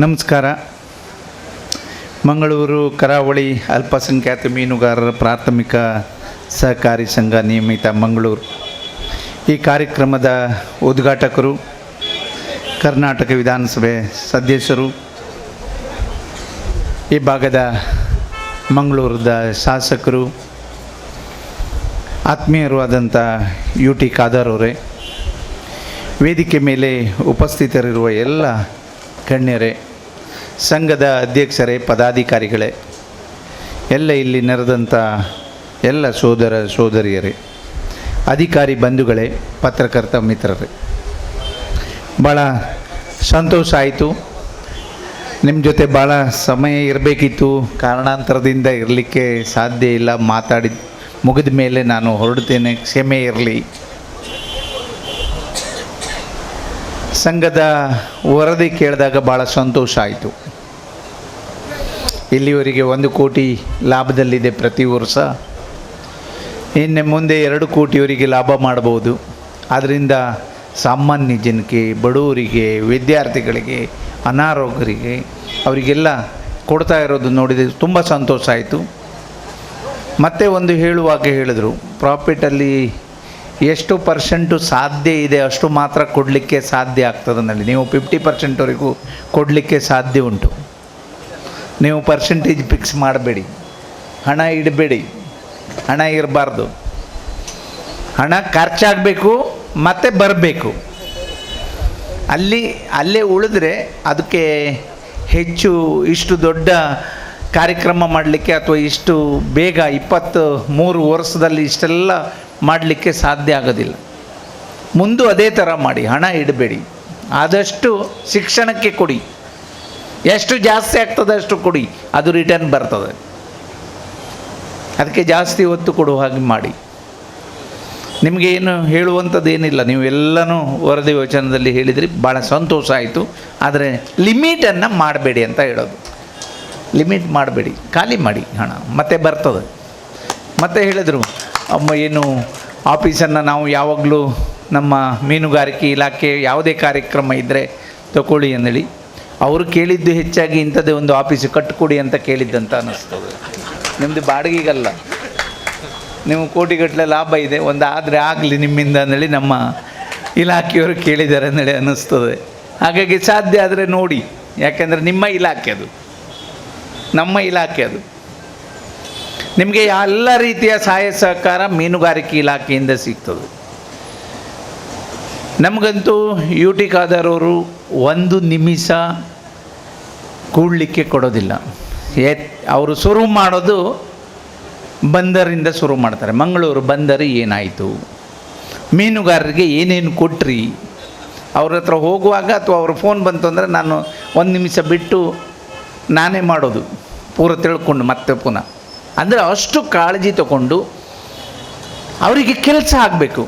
ನಮಸ್ಕಾರ. ಮಂಗಳೂರು ಕರಾವಳಿ ಅಲ್ಪಸಂಖ್ಯಾತ ಮೀನುಗಾರರ ಪ್ರಾಥಮಿಕ ಸಹಕಾರಿ ಸಂಘ ನಿಯಮಿತ ಮಂಗಳೂರು ಈ ಕಾರ್ಯಕ್ರಮದ ಉದ್ಘಾಟಕರು, ಕರ್ನಾಟಕ ವಿಧಾನಸಭೆ ಸದಸ್ಯರು, ಈ ಭಾಗದ ಮಂಗಳೂರದ ಶಾಸಕರು, ಆತ್ಮೀಯರು ಆದಂಥ ಯು ಟಿ ಖಾದರ್ ಅವರೇ, ವೇದಿಕೆ ಮೇಲೆ ಉಪಸ್ಥಿತರಿರುವ ಎಲ್ಲ ಗಣ್ಯರೇ, ಸಂಘದ ಅಧ್ಯಕ್ಷರೇ, ಪದಾಧಿಕಾರಿಗಳೇ, ಎಲ್ಲ ಇಲ್ಲಿ ನೆರೆದಂಥ ಎಲ್ಲ ಸೋದರ ಸೋದರಿಯರೇ, ಅಧಿಕಾರಿ ಬಂಧುಗಳೇ, ಪತ್ರಕರ್ತ ಮಿತ್ರರೇ, ಭಾಳ ಸಂತೋಷ ಆಯಿತು. ನಿಮ್ಮ ಜೊತೆ ಭಾಳ ಸಮಯ ಇರಬೇಕಿತ್ತು. ಕಾರಣಾಂತರದಿಂದ ಇರಲಿಕ್ಕೆ ಸಾಧ್ಯ ಇಲ್ಲ. ಮುಗಿದ ಮೇಲೆ ನಾನು ಹೊರಡ್ತೇನೆ, ಕ್ಷಮೆ ಇರಲಿ. ಸಂಘದ ವರದಿ ಕೇಳಿದಾಗ ಭಾಳ ಸಂತೋಷ ಆಯಿತು. ಇಲ್ಲಿವರೆಗೆ 1 ಕೋಟಿ ಲಾಭದಲ್ಲಿದೆ ಪ್ರತಿ ವರ್ಷ. ಇನ್ನು ಮುಂದೆ 2 ಕೋಟಿಯವರಿಗೆ ಲಾಭ ಮಾಡ್ಬೋದು. ಆದ್ದರಿಂದ ಸಾಮಾನ್ಯ ಜನಕ್ಕೆ, ಬಡವರಿಗೆ, ವಿದ್ಯಾರ್ಥಿಗಳಿಗೆ, ಅನಾರೋಗ್ಯರಿಗೆ ಅವರಿಗೆಲ್ಲ ಕೊಡ್ತಾ ಇರೋದು ನೋಡಿದರೆ ತುಂಬ ಸಂತೋಷ ಆಯಿತು. ಮತ್ತೆ ಒಂದು ಹೇಳುವಾಗ ಹೇಳಿದರು, ಪ್ರಾಫಿಟಲ್ಲಿ ಎಷ್ಟು ಪರ್ಸೆಂಟು ಸಾಧ್ಯ ಇದೆ ಅಷ್ಟು ಮಾತ್ರ ಕೊಡಲಿಕ್ಕೆ ಸಾಧ್ಯ ಆಗ್ತದನಲ್ಲಿ. ನೀವು 50%ವರೆಗೂ ಕೊಡಲಿಕ್ಕೆ ಸಾಧ್ಯ ಉಂಟು. ನೀವು ಪರ್ಸೆಂಟೇಜ್ ಫಿಕ್ಸ್ ಮಾಡಬೇಡಿ, ಹಣ ಇಡಬೇಡಿ. ಹಣ ಇರಬಾರ್ದು. ಹಣ ಖರ್ಚಾಗಬೇಕು ಮತ್ತು ಬರಬೇಕು. ಅಲ್ಲೇ ಉಳಿದ್ರೆ ಅದಕ್ಕೆ ಹೆಚ್ಚು ಇಷ್ಟು ದೊಡ್ಡ ಕಾರ್ಯಕ್ರಮ ಮಾಡಲಿಕ್ಕೆ ಅಥವಾ ಇಷ್ಟು ಬೇಗ 23 ವರ್ಷದಲ್ಲಿ ಇಷ್ಟೆಲ್ಲ ಮಾಡಲಿಕ್ಕೆ ಸಾಧ್ಯ ಆಗೋದಿಲ್ಲ. ಮುಂದೆ ಅದೇ ಥರ ಮಾಡಿ, ಹಣ ಇಡಬೇಡಿ. ಆದಷ್ಟು ಶಿಕ್ಷಣಕ್ಕೆ ಕೊಡಿ. ಎಷ್ಟು ಜಾಸ್ತಿ ಆಗ್ತದೆ ಅಷ್ಟು ಕೊಡಿ, ಅದು ರಿಟರ್ನ್ ಬರ್ತದೆ. ಅದಕ್ಕೆ ಜಾಸ್ತಿ ಒತ್ತು ಕೊಡುವ ಹಾಗೆ ಮಾಡಿ. ನಿಮಗೆ ಏನು ಹೇಳುವಂಥದ್ದು ಏನಿಲ್ಲ, ನೀವು ಎಲ್ಲನೂ ವರದಿ ವಚನದಲ್ಲಿ ಹೇಳಿದ್ರಿ, ಭಾಳ ಸಂತೋಷ ಆಯಿತು. ಆದರೆ ಲಿಮಿಟನ್ನು ಮಾಡಬೇಡಿ ಅಂತ ಹೇಳೋದು. ಲಿಮಿಟ್ ಮಾಡಬೇಡಿ, ಖಾಲಿ ಮಾಡಿ, ಹಣ ಮತ್ತೆ ಬರ್ತದೆ. ಮತ್ತೆ ಹೇಳಿದರು, ಏನು ಆಫೀಸನ್ನು ನಾವು ಯಾವಾಗಲೂ ನಮ್ಮ ಮೀನುಗಾರಿಕೆ ಇಲಾಖೆ ಯಾವುದೇ ಕಾರ್ಯಕ್ರಮ ಇದ್ದರೆ ತಗೊಳ್ಳಿ ಅಂದೇಳಿ. ಅವರು ಕೇಳಿದ್ದು ಹೆಚ್ಚಾಗಿ ಇಂಥದ್ದೇ ಒಂದು ಆಫೀಸು ಕಟ್ಟಿಕೊಡಿ ಅಂತ ಕೇಳಿದ್ದಂತ ಅನ್ನಿಸ್ತದೆ. ನಿಮ್ಮದು ಬಾಡಿಗೆಗಲ್ಲ, ನೀವು ಕೋಟಿಗಟ್ಟಲೆ ಲಾಭ ಇದೆ, ಒಂದು ಆದರೆ ಆಗಲಿ ನಿಮ್ಮಿಂದ ಅಂದೇಳಿ ನಮ್ಮ ಇಲಾಖೆಯವರು ಕೇಳಿದ್ದಾರೆ ಅಂದೇಳಿ ಅನ್ನಿಸ್ತದೆ. ಹಾಗಾಗಿ ಸಾಧ್ಯ ಆದರೆ ನೋಡಿ, ಯಾಕೆಂದರೆ ನಿಮ್ಮ ಇಲಾಖೆ ಅದು, ನಮ್ಮ ಇಲಾಖೆ ಅದು. ನಿಮಗೆ ಎಲ್ಲ ರೀತಿಯ ಸಹಾಯ ಸಹಕಾರ ಮೀನುಗಾರಿಕೆ ಇಲಾಖೆಯಿಂದ ಸಿಗ್ತದೆ. ನಮಗಂತೂ ಯು ಟಿ ಖಾದರ್ ಅವರು 1 ನಿಮಿಷ ಕೂಡಲಿಕ್ಕೆ ಕೊಡೋದಿಲ್ಲ. ಅವರು ಶುರು ಮಾಡೋದು ಬಂದರಿಂದ ಶುರು ಮಾಡ್ತಾರೆ. ಮಂಗಳೂರು ಬಂದರು ಏನಾಯಿತು, ಮೀನುಗಾರರಿಗೆ ಏನೇನು ಕೊಟ್ರಿ, ಅವ್ರ ಹತ್ರ ಹೋಗುವಾಗ ಅಥವಾ ಅವ್ರ ಫೋನ್ ಬಂತು ಅಂದರೆ ನಾನು 1 ನಿಮಿಷ ಬಿಟ್ಟು ನಾನೇ ಮಾಡೋದು, ಪೂರ ತಿಳ್ಕೊಂಡು ಮತ್ತೆ ಪುನಃ. ಅಂದರೆ ಅಷ್ಟು ಕಾಳಜಿ ತಗೊಂಡು ಅವರಿಗೆ ಕೆಲಸ ಆಗಬೇಕು,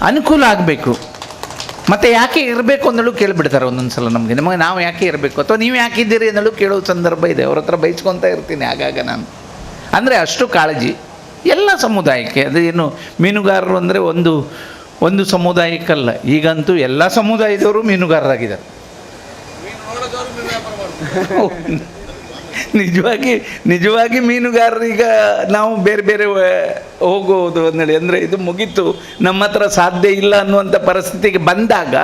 ಅನುಕೂಲ ಆಗಬೇಕು. ಮತ್ತು ಯಾಕೆ ಇರಬೇಕು ಅಂದಳು ಕೇಳಿಬಿಡ್ತಾರೆ ಒಂದೊಂದು ಸಲ ನಮಗೆ ನಾವು ಯಾಕೆ ಇರಬೇಕು ಅಥವಾ ನೀವು ಯಾಕಿದ್ದೀರಿ ಅಂದಳು ಕೇಳೋ ಸಂದರ್ಭ ಇದೆ. ಅವ್ರ ಹತ್ರ ಬೈಸ್ಕೊತಾ ಇರ್ತೀನಿ ಆಗಾಗ ನಾನು. ಅಂದರೆ ಅಷ್ಟು ಕಾಳಜಿ ಎಲ್ಲ ಸಮುದಾಯಕ್ಕೆ. ಅದೇನು ಮೀನುಗಾರರು ಅಂದರೆ ಒಂದು ಸಮುದಾಯಕ್ಕಲ್ಲ, ಈಗಂತೂ ಎಲ್ಲ ಸಮುದಾಯದವರು ಮೀನುಗಾರರಾಗಿದ್ದಾರೆ. ನಿಜವಾಗಿ ಮೀನುಗಾರರೀಗ ನಾವು ಬೇರೆ ಬೇರೆ ಹೋಗೋದು ಅಂದೇಳಿ, ಅಂದರೆ ಇದು ಮುಗೀತು, ನಮ್ಮ ಹತ್ರ ಸಾಧ್ಯ ಇಲ್ಲ ಅನ್ನುವಂಥ ಪರಿಸ್ಥಿತಿಗೆ ಬಂದಾಗ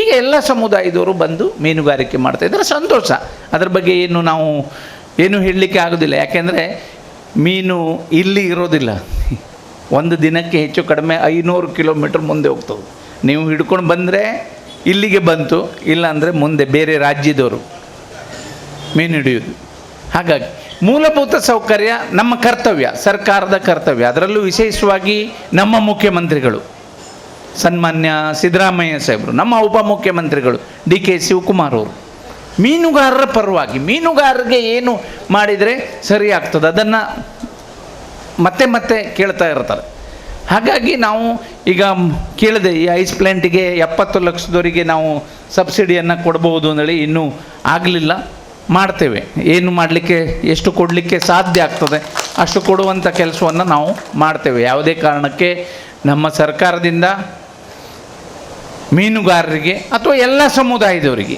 ಈಗ ಎಲ್ಲ ಸಮುದಾಯದವರು ಬಂದು ಮೀನುಗಾರಿಕೆ ಮಾಡ್ತಾಯಿದ್ದಾರೆ. ಸಂತೋಷ. ಅದ್ರ ಬಗ್ಗೆ ನಾವು ಏನು ಹೇಳಲಿಕ್ಕೆ ಆಗೋದಿಲ್ಲ. ಯಾಕೆಂದರೆ ಮೀನು ಇಲ್ಲಿ ಇರೋದಿಲ್ಲ. ಒಂದು ದಿನಕ್ಕೆ ಹೆಚ್ಚು ಕಡಿಮೆ 500 ಕಿಲೋಮೀಟ್ರ್ ಮುಂದೆ ಹೋಗ್ತವೆ. ನೀವು ಹಿಡ್ಕೊಂಡು ಬಂದರೆ ಇಲ್ಲಿಗೆ ಬಂತು, ಇಲ್ಲಾಂದರೆ ಮುಂದೆ ಬೇರೆ ರಾಜ್ಯದವರು ಮೀನು ಹಿಡಿಯೋದು. ಹಾಗಾಗಿ ಮೂಲಭೂತ ಸೌಕರ್ಯ ನಮ್ಮ ಕರ್ತವ್ಯ, ಸರ್ಕಾರದ ಕರ್ತವ್ಯ. ಅದರಲ್ಲೂ ವಿಶೇಷವಾಗಿ ನಮ್ಮ ಮುಖ್ಯಮಂತ್ರಿಗಳು ಸನ್ಮಾನ್ಯ ಸಿದ್ದರಾಮಯ್ಯ ಸಾಹೇಬರು, ನಮ್ಮ ಉಪಮುಖ್ಯಮಂತ್ರಿಗಳು ಡಿ ಕೆ ಶಿವಕುಮಾರ್ ಅವರು ಮೀನುಗಾರರ ಪರವಾಗಿ ಮೀನುಗಾರರಿಗೆ ಏನು ಮಾಡಿದರೆ ಸರಿ ಆಗ್ತದೆ ಅದನ್ನು ಮತ್ತೆ ಮತ್ತೆ ಕೇಳ್ತಾ ಇರ್ತಾರೆ. ಹಾಗಾಗಿ ನಾವು ಈಗ ಕೇಳಿದೆ, ಈ ಐಸ್ ಪ್ಲ್ಯಾಂಟಿಗೆ 70 ಲಕ್ಷದವರಿಗೆ ನಾವು ಸಬ್ಸಿಡಿಯನ್ನು ಕೊಡ್ಬೋದು ಅಂದೇಳಿ. ಇನ್ನೂ ಆಗಲಿಲ್ಲ, ಮಾಡ್ತೇವೆ. ಏನು ಮಾಡಲಿಕ್ಕೆ, ಎಷ್ಟು ಕೊಡಲಿಕ್ಕೆ ಸಾಧ್ಯ ಆಗ್ತದೆ ಅಷ್ಟು ಕೊಡುವಂಥ ಕೆಲಸವನ್ನು ನಾವು ಮಾಡ್ತೇವೆ. ಯಾವುದೇ ಕಾರಣಕ್ಕೆ ನಮ್ಮ ಸರ್ಕಾರದಿಂದ ಮೀನುಗಾರರಿಗೆ ಅಥವಾ ಎಲ್ಲ ಸಮುದಾಯದವರಿಗೆ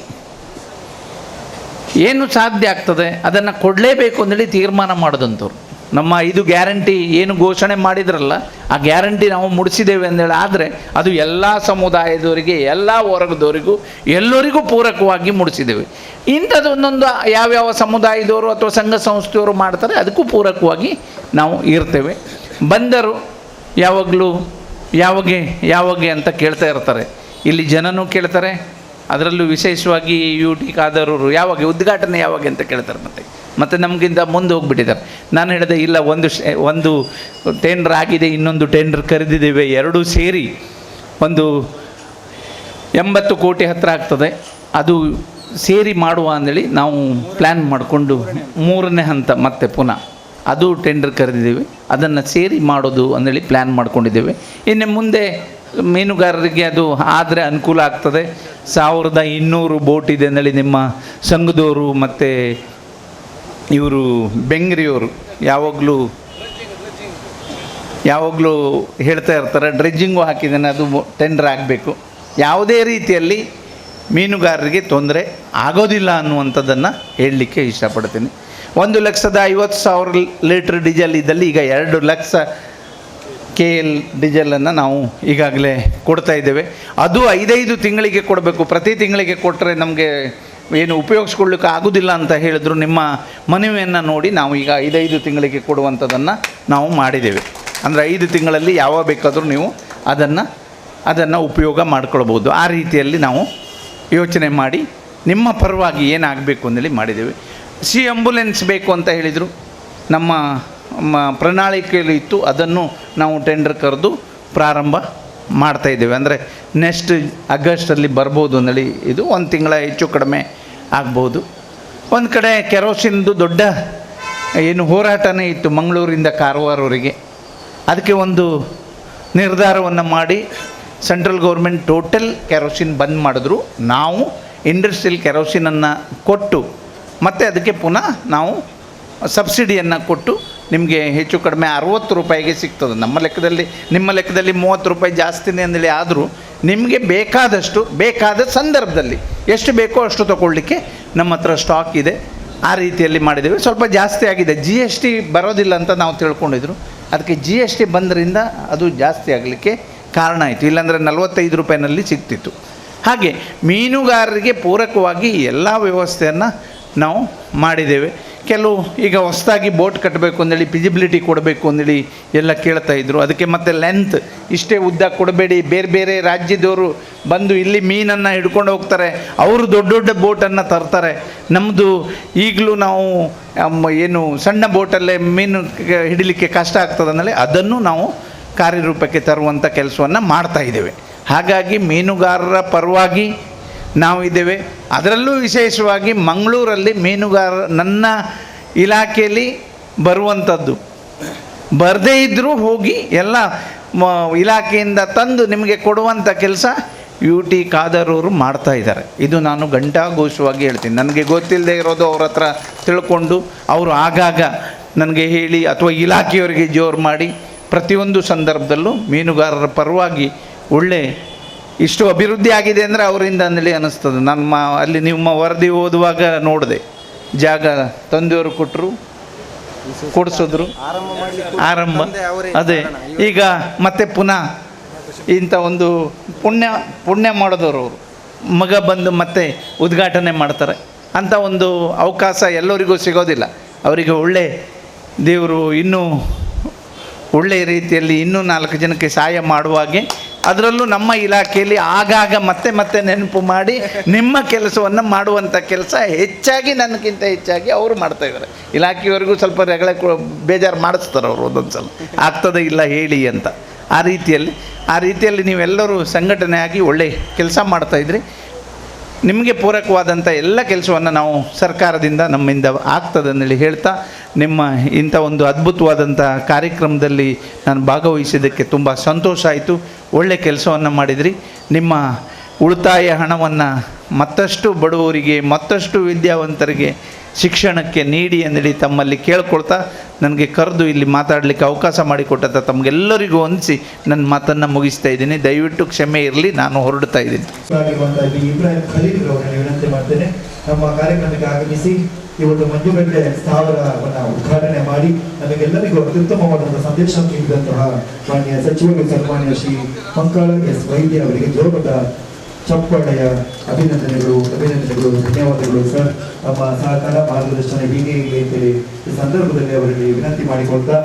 ಏನು ಸಾಧ್ಯ ಆಗ್ತದೆ ಅದನ್ನು ಕೊಡಲೇಬೇಕು ಅಂತೇಳಿ ತೀರ್ಮಾನ ಮಾಡೋದಂಥವ್ರು. ನಮ್ಮ 5 ಗ್ಯಾರಂಟಿ ಏನು ಘೋಷಣೆ ಮಾಡಿದ್ರಲ್ಲ, ಆ ಗ್ಯಾರಂಟಿ ನಾವು ಮುಡಿಸಿದ್ದೇವೆ ಅಂದೇಳಿ. ಆದರೆ ಅದು ಎಲ್ಲ ಸಮುದಾಯದವರಿಗೆ, ಎಲ್ಲ ವರ್ಗದವರಿಗೂ, ಎಲ್ಲರಿಗೂ ಪೂರಕವಾಗಿ ಮುಡಿಸಿದ್ದೇವೆ. ಇಂಥದ್ದು ಒಂದೊಂದು ಯಾವ್ಯಾವ ಸಮುದಾಯದವರು ಅಥವಾ ಸಂಘ ಸಂಸ್ಥೆಯವರು ಮಾಡ್ತಾರೆ, ಅದಕ್ಕೂ ಪೂರಕವಾಗಿ ನಾವು ಇರ್ತೇವೆ. ಬಂದರು ಯಾವಾಗಲೂ ಯಾವಾಗ ಅಂತ ಕೇಳ್ತಾ ಇರ್ತಾರೆ. ಇಲ್ಲಿ ಜನನೂ ಕೇಳ್ತಾರೆ, ಅದರಲ್ಲೂ ವಿಶೇಷವಾಗಿ UT ಖಾದರವರು ಯಾವಾಗ ಉದ್ಘಾಟನೆ ಯಾವಾಗ ಅಂತ ಕೇಳ್ತಾರೆ. ಮತ್ತು ನಮಗಿಂತ ಮುಂದೆ ಹೋಗ್ಬಿಟ್ಟಿದ್ದಾರೆ. ನಾನು ಹೇಳಿದೆ, ಇಲ್ಲ, ಒಂದು ಟೆಂಡರ್ ಆಗಿದೆ, ಇನ್ನೊಂದು ಟೆಂಡರ್ ಕರೆದಿದ್ದೇವೆ, ಎರಡೂ ಸೇರಿ ಒಂದು 80 ಕೋಟಿ ಹತ್ತಿರ ಆಗ್ತದೆ. ಅದು ಸೇರಿ ಮಾಡುವ ಅಂದೇಳಿ ನಾವು ಪ್ಲ್ಯಾನ್ ಮಾಡಿಕೊಂಡು 3ನೇ ಹಂತ ಮತ್ತೆ ಪುನಃ ಅದು ಟೆಂಡರ್ ಕರೆದಿದ್ದೇವೆ. ಅದನ್ನು ಸೇರಿ ಮಾಡೋದು ಅಂದೇಳಿ ಪ್ಲ್ಯಾನ್ ಮಾಡ್ಕೊಂಡಿದ್ದೇವೆ. ಇನ್ನು ಮುಂದೆ ಮೀನುಗಾರರಿಗೆ ಅದು ಆದರೆ ಅನುಕೂಲ ಆಗ್ತದೆ. 1200 ಬೋಟ್ ಇದೆ ಅಂದೇಳಿ ನಿಮ್ಮ ಸಂಘದವರು ಮತ್ತು ಇವರು ಬೆಂಗ್ರಿಯವರು ಯಾವಾಗಲೂ ಹೇಳ್ತಾ ಇರ್ತಾರೆ, ಡ್ರೆಜ್ಜಿಂಗು ಹಾಕಿದ್ದೇನೆ, ಅದು ಟೆಂಡರ್ ಆಗಬೇಕು. ಯಾವುದೇ ರೀತಿಯಲ್ಲಿ ಮೀನುಗಾರರಿಗೆ ತೊಂದರೆ ಆಗೋದಿಲ್ಲ ಅನ್ನುವಂಥದ್ದನ್ನು ಹೇಳಲಿಕ್ಕೆ ಇಷ್ಟಪಡ್ತೀನಿ. 1,50,000 ಲೀಟ್ರ್ ಡೀಸೆಲ್ ಇದ್ದಲ್ಲಿ ಈಗ 2 ಲಕ್ಷ KL ಡೀಸೆಲನ್ನು ನಾವು ಈಗಾಗಲೇ ಕೊಡ್ತಾ ಇದ್ದೇವೆ. ಅದು 5 ತಿಂಗಳಿಗೆ ಕೊಡಬೇಕು. ಪ್ರತಿ ತಿಂಗಳಿಗೆ ಕೊಟ್ಟರೆ ನಮಗೆ ಏನು ಉಪಯೋಗಿಸ್ಕೊಳ್ಳಿಕ್ಕೆ ಆಗೋದಿಲ್ಲ ಅಂತ ಹೇಳಿದ್ರು. ನಿಮ್ಮ ಮನವಿಯನ್ನು ನೋಡಿ ನಾವು ಈಗ 5 ತಿಂಗಳಿಗೆ ಕೊಡುವಂಥದ್ದನ್ನು ನಾವು ಮಾಡಿದ್ದೇವೆ. ಅಂದರೆ 5 ತಿಂಗಳಲ್ಲಿ ಯಾವಾಗ ಬೇಕಾದರೂ ನೀವು ಅದನ್ನು ಉಪಯೋಗ ಮಾಡ್ಕೊಳ್ಬೋದು. ಆ ರೀತಿಯಲ್ಲಿ ನಾವು ಯೋಚನೆ ಮಾಡಿ ನಿಮ್ಮ ಪರವಾಗಿ ಏನಾಗಬೇಕು ಅಂತೇಳಿ ಮಾಡಿದ್ದೇವೆ. ಆಂಬ್ಯುಲೆನ್ಸ್ ಬೇಕು ಅಂತ ಹೇಳಿದರು, ನಮ್ಮ ಪ್ರಣಾಳಿಕೆಯಲ್ಲಿ ಇತ್ತು. ಅದನ್ನು ನಾವು ಟೆಂಡರ್ ಕರೆದು ಪ್ರಾರಂಭ ಮಾಡ್ತಾಯಿದ್ದೇವೆ. ಅಂದರೆ ನೆಕ್ಸ್ಟ್ ಆಗಸ್ಟಲ್ಲಿ ಬರ್ಬೋದು ಅಂದೇಳಿ. ಇದು 1 ತಿಂಗಳ ಹೆಚ್ಚು ಕಡಿಮೆ ಆಗ್ಬೋದು. ಒಂದು ಕಡೆ ಕೆರೋಸಿನ್ದು ದೊಡ್ಡ ಏನು ಹೋರಾಟನೇ ಇತ್ತು ಮಂಗಳೂರಿಂದ ಕಾರವಾರವರೆಗೆ. ಅದಕ್ಕೆ ಒಂದು ನಿರ್ಧಾರವನ್ನು ಮಾಡಿ ಸೆಂಟ್ರಲ್ ಗೌರ್ಮೆಂಟ್ ಟೋಟಲ್ ಕೆರೋಸಿನ್ ಬಂದ್ ಮಾಡಿದ್ರು. ನಾವು ಇಂಡಸ್ಟ್ರಿಯಲ್ ಕೆರೋಸಿನನ್ನು ಕೊಟ್ಟು ಮತ್ತು ಅದಕ್ಕೆ ಪುನಃ ನಾವು ಸಬ್ಸಿಡಿಯನ್ನು ಕೊಟ್ಟು ನಿಮಗೆ ಹೆಚ್ಚು ಕಡಿಮೆ 60 ರೂಪಾಯಿಗೆ ಸಿಗ್ತದೆ. ನಮ್ಮ ಲೆಕ್ಕದಲ್ಲಿ, ನಿಮ್ಮ ಲೆಕ್ಕದಲ್ಲಿ 30 ರೂಪಾಯಿ ಜಾಸ್ತಿನೇ ಅಂದೇಳಿ. ಆದರೂ ನಿಮಗೆ ಬೇಕಾದ ಸಂದರ್ಭದಲ್ಲಿ ಎಷ್ಟು ಬೇಕೋ ಅಷ್ಟು ತಗೊಳ್ಳಿಕ್ಕೆ ನಮ್ಮ ಹತ್ರ ಸ್ಟಾಕ್ ಇದೆ. ಆ ರೀತಿಯಲ್ಲಿ ಮಾಡಿದ್ದೇವೆ. ಸ್ವಲ್ಪ ಜಾಸ್ತಿ ಆಗಿದೆ. GST ಬರೋದಿಲ್ಲ ಅಂತ ನಾವು ತಿಳ್ಕೊಂಡಿದ್ರು. ಅದಕ್ಕೆ GST ಬಂದರಿಂದ ಅದು ಜಾಸ್ತಿ ಆಗಲಿಕ್ಕೆ ಕಾರಣ ಆಯಿತು. ಇಲ್ಲಾಂದರೆ 45 ರೂಪಾಯಿನಲ್ಲಿ ಸಿಗ್ತಿತ್ತು. ಹಾಗೆ ಮೀನುಗಾರರಿಗೆ ಪೂರಕವಾಗಿ ಎಲ್ಲ ವ್ಯವಸ್ಥೆಯನ್ನು ನಾವು ಮಾಡಿದ್ದೇವೆ. ಕೆಲವು ಈಗ ಹೊಸದಾಗಿ ಬೋಟ್ ಕಟ್ಟಬೇಕು ಅಂದೇಳಿ ಫಿಸಿಬಿಲಿಟಿ ಕೊಡಬೇಕು ಅಂದೇಳಿ ಎಲ್ಲ ಕೇಳ್ತಾಯಿದ್ರು. ಅದಕ್ಕೆ ಮತ್ತೆ ಲೆಂತ್ ಇಷ್ಟೇ ಉದ್ದ ಕೊಡಬೇಡಿ, ಬೇರೆ ಬೇರೆ ರಾಜ್ಯದವರು ಬಂದು ಇಲ್ಲಿ ಮೀನನ್ನು ಹಿಡ್ಕೊಂಡು ಹೋಗ್ತಾರೆ, ಅವರು ದೊಡ್ಡ ದೊಡ್ಡ ಬೋಟನ್ನು ತರ್ತಾರೆ. ನಮ್ಮದು ಈಗಲೂ ನಾವು ಏನು ಸಣ್ಣ ಬೋಟಲ್ಲೇ ಮೀನು ಹಿಡಿಲಿಕ್ಕೆ ಕಷ್ಟ ಆಗ್ತದೆ ಅಂದೇಳಿ ಅದನ್ನು ನಾವು ಕಾರ್ಯರೂಪಕ್ಕೆ ತರುವಂಥ ಕೆಲಸವನ್ನು ಮಾಡ್ತಾಯಿದ್ದೇವೆ. ಹಾಗಾಗಿ ಮೀನುಗಾರರ ಪರವಾಗಿ ನಾವು ಇದ್ದೇವೆ. ಅದರಲ್ಲೂ ವಿಶೇಷವಾಗಿ ಮಂಗಳೂರಲ್ಲಿ ನನ್ನ ಇಲಾಖೆಯಲ್ಲಿ ಬರುವಂಥದ್ದು ಬರದೇ ಇದ್ದರೂ ಹೋಗಿ ಎಲ್ಲ ಇಲಾಖೆಯಿಂದ ತಂದು ನಿಮಗೆ ಕೊಡುವಂಥ ಕೆಲಸ UT ಖಾದರವರು ಮಾಡ್ತಾಯಿದ್ದಾರೆ. ಇದು ನಾನು ಘಂಟಾಘೋಷವಾಗಿ ಹೇಳ್ತೀನಿ. ನನಗೆ ಗೊತ್ತಿಲ್ಲದೆ ಇರೋದು ಅವ್ರ ಹತ್ರ ತಿಳ್ಕೊಂಡು ಅವರು ಆಗಾಗ ನನಗೆ ಹೇಳಿ ಅಥವಾ ಇಲಾಖೆಯವರಿಗೆ ಜೋರು ಮಾಡಿ ಪ್ರತಿಯೊಂದು ಸಂದರ್ಭದಲ್ಲೂ ಮೀನುಗಾರರ ಪರವಾಗಿ ಒಳ್ಳೆ ಇಷ್ಟು ಅಭಿವೃದ್ಧಿ ಆಗಿದೆ ಅಂದರೆ ಅವರಿಂದ ಅಂದೇಳಿ ಅನ್ನಿಸ್ತದೆ. ಅಲ್ಲಿ ನಿಮ್ಮ ವರದಿ ಓದುವಾಗ ನೋಡಿದೆ, ಜಾಗ ತಂದೆಯವರು ಕೊಟ್ಟರು, ಕೊಡಿಸಿದ್ರು, ಆರಂಭ ಅದೇ. ಈಗ ಮತ್ತೆ ಪುನಃ ಇಂಥ ಒಂದು ಪುಣ್ಯ ಮಾಡಿದವರು ಅವರು ಮಗ ಬಂದು ಮತ್ತೆ ಉದ್ಘಾಟನೆ ಮಾಡ್ತಾರೆ. ಅಂಥ ಒಂದು ಅವಕಾಶ ಎಲ್ಲರಿಗೂ ಸಿಗೋದಿಲ್ಲ. ಅವರಿಗೆ ಒಳ್ಳೆ ದೇವರು ಇನ್ನೂ ಒಳ್ಳೆಯ ರೀತಿಯಲ್ಲಿ ಇನ್ನೂ 4 ಜನಕ್ಕೆ ಸಹಾಯ ಮಾಡುವಾಗೆ, ಅದರಲ್ಲೂ ನಮ್ಮ ಇಲಾಖೆಯಲ್ಲಿ ಆಗಾಗ ಮತ್ತೆ ನೆನಪು ಮಾಡಿ ನಿಮ್ಮ ಕೆಲಸವನ್ನು ಮಾಡುವಂಥ ಕೆಲಸ ಹೆಚ್ಚಾಗಿ ನನಗಿಂತ ಹೆಚ್ಚಾಗಿ ಅವರು ಮಾಡ್ತಾಯಿದ್ದಾರೆ. ಇಲಾಖೆಯವರೆಗೂ ಸ್ವಲ್ಪ ಬೇಜಾರು ಮಾಡಿಸ್ತಾರೆ ಅವರು ಒಂದೊಂದು ಸಲ, ಆಗ್ತದೆ ಇಲ್ಲ ಹೇಳಿ ಅಂತ. ಆ ರೀತಿಯಲ್ಲಿ ನೀವೆಲ್ಲರೂ ಸಂಘಟನೆಯಾಗಿ ಒಳ್ಳೆ ಕೆಲಸ ಮಾಡ್ತಾಯಿದ್ರಿ. ನಿಮಗೆ ಪೂರಕವಾದಂಥ ಎಲ್ಲ ಕೆಲಸವನ್ನು ನಾವು ಸರ್ಕಾರದಿಂದ ನಮ್ಮಿಂದ ಆಗ್ತದೆ ಅಂತೇಳಿ ಹೇಳ್ತಾ, ನಿಮ್ಮ ಇಂಥ ಒಂದು ಅದ್ಭುತವಾದಂಥ ಕಾರ್ಯಕ್ರಮದಲ್ಲಿ ನಾನು ಭಾಗವಹಿಸಿದ್ದಕ್ಕೆ ತುಂಬ ಸಂತೋಷ ಆಯಿತು. ಒಳ್ಳೆ ಕೆಲಸವನ್ನು ಮಾಡಿದ್ರಿ. ನಿಮ್ಮ ಉಳಿತಾಯ ಹಣವನ್ನು ಮತ್ತಷ್ಟು ಬಡವರಿಗೆ, ಮತ್ತಷ್ಟು ವಿದ್ಯಾವಂತರಿಗೆ ಶಿಕ್ಷಣಕ್ಕೆ ನೀಡಿ ಅಂತೇಳಿ ತಮ್ಮಲ್ಲಿ ಕೇಳ್ಕೊಳ್ತಾ, ನನಗೆ ಕರೆದು ಇಲ್ಲಿ ಮಾತಾಡಲಿಕ್ಕೆ ಅವಕಾಶ ಮಾಡಿಕೊಟ್ಟಂಥ ತಮಗೆಲ್ಲರಿಗೂ ಹೊಂದಿಸಿ ನನ್ನ ಮಾತನ್ನು ಮುಗಿಸ್ತಾ ಇದ್ದೀನಿ. ದಯವಿಟ್ಟು ಕ್ಷಮೆ ಇರಲಿ, ನಾನು ಹೊರಡ್ತಾ ಇದ್ದೀನಿ. ವಿನಂತಿ ಮಾಡ್ತೇನೆ. ನಮ್ಮ ಕಾರ್ಯಕ್ರಮಕ್ಕೆ ಆಗಮಿಸಿ ಇವತ್ತು ಮಂಜುಗಡ್ಡೆ ಸ್ಥಾವರವನ್ನು ಉದ್ಘಾಟನೆ ಮಾಡಿ ನಮಗೆಲ್ಲರಿಗೂ ಅತ್ಯುತ್ತಮವಾದಂತಹ ಸಂದೇಶ ನೀಡಿದಂತಹ ಮಾನ್ಯ ಸಚಿವರು ಸನ್ಮಾನ್ಯ ಶ್ರೀ ಮಂಕಾಳ ಎಸ್ ವೈದ್ಯ ಅವರಿಗೆ ಜೋರದ ಚಪ್ಪಾಳೆಯ ಅಭಿನಂದನೆಗಳು ಧನ್ಯವಾದಗಳು ಸರ್. ನಮ್ಮ ಸಹಕಾರ ಮಾರ್ಗದರ್ಶನ ಹೀಗೆ ಅಂತೇಳಿ ಈ ಸಂದರ್ಭದಲ್ಲಿ ಅವರಿಗೆ ವಿನಂತಿ ಮಾಡಿಕೊಳ್ತಾ